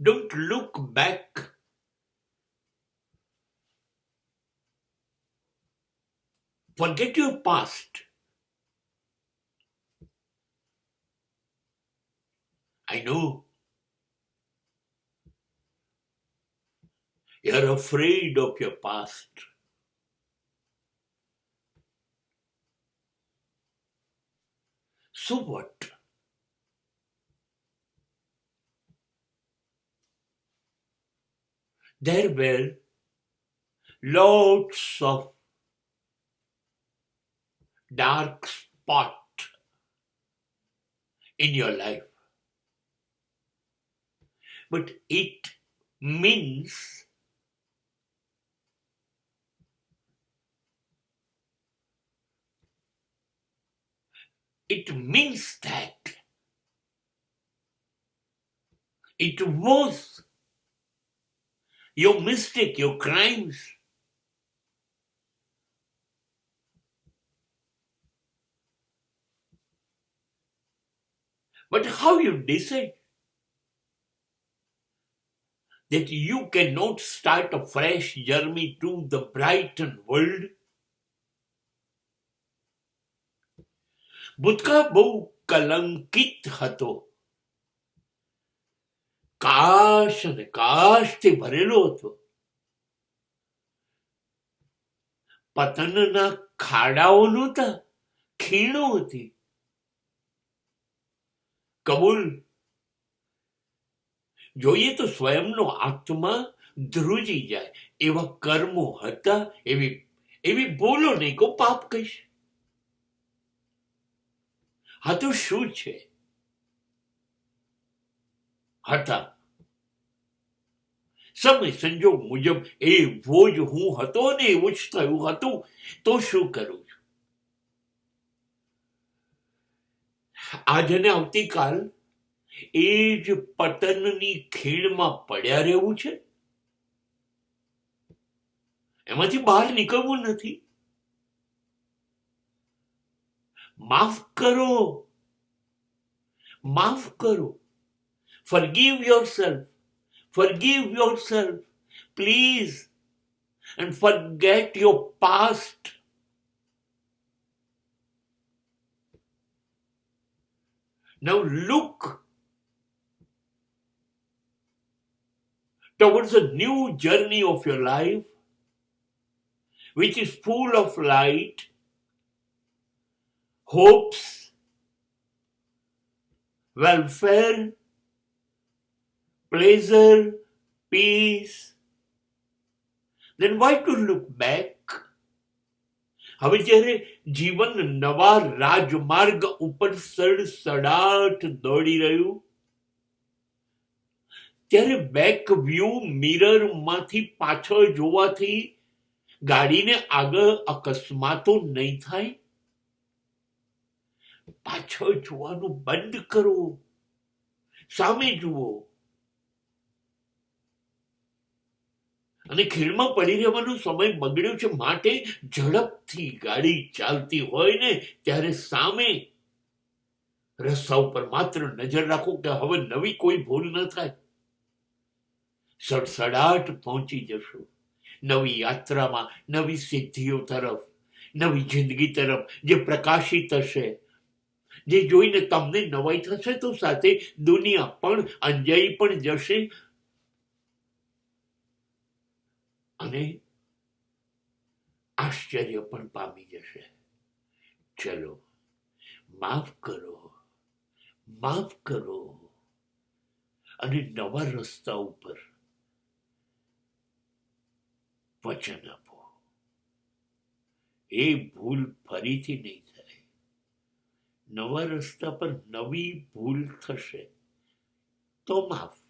Don't look back. Forget your past. I know you're afraid of your past. So what? There were lots of dark spots in your life. But it means that it was your mistake, your crimes. But how you decide that you cannot start a fresh journey to the brightened world? ભૂતકાળ બહુ કલંકિત હતો. કાશ અને કાશથી ભરેલો હતો. પતનના ખાડાઓ નહોતા, ખીણો હતી. કબૂલ, જોઈએ તો સ્વયંનો આત્મા ધ્રુજી જાય એવા કર્મો હતા. એવી બોલો નહીં કો પાપ કહીશ. હા તો શું છે? હતા. સમય સંજોગ મુજબ એવો જ હું હતો ને એવું જ થયું હતું. તો શું કરું છું? આજ અને આવતીકાલ એ જ પતનની ખીણમાં પડ્યા રહેવું છે. એમાંથી બહાર નીકળવું નથી. માફ કરો. Forgive yourself, please, and forget your past. Now look towards a new journey of your life, which is full of light, hopes, welfare, pleasure, peace. Then why to look back? હવે જ્યારે જીવન નવા રાજમાર્ગ ઉપર સડસડાટ દોડી રહ્યું, ત્યારે બેક વ્યૂ મિરરમાંથી પાછળ જોવાથી ગાડીને આગળ અકસ્માતો નહીં થાય. પાછળ જોવાનું બંધ કરો, સામે જુઓ. અને ખીણમાં પડી રહેવાનો સમય બગડ્યો છે, માટે ઝડપથી ગાડી ચાલતી હોય ને ત્યારે સામે રસ્તા ઉપર માત્ર નજર રાખો કે હવે નવી કોઈ ભૂલ ન થાય. સડસડાટ પહોંચી જશો નવી યાત્રામાં, નવી સિદ્ધિઓ તરફ, નવી જિંદગી તરફ, જે પ્રકાશિત હશે, જે જોઈને તમને નવાઈ થશે તો સાથે દુનિયા પણ અંજાઈ પણ જશે અને આશ્ચર્ય પણ પામી જશે. ચલો, માફ કરો અને નવા રસ્તા ઉપર વચન આપો. એ ભૂલ ફરીથી નહીં થાય. નવા રસ્તા પર નવી ભૂલ થશે તો માફ.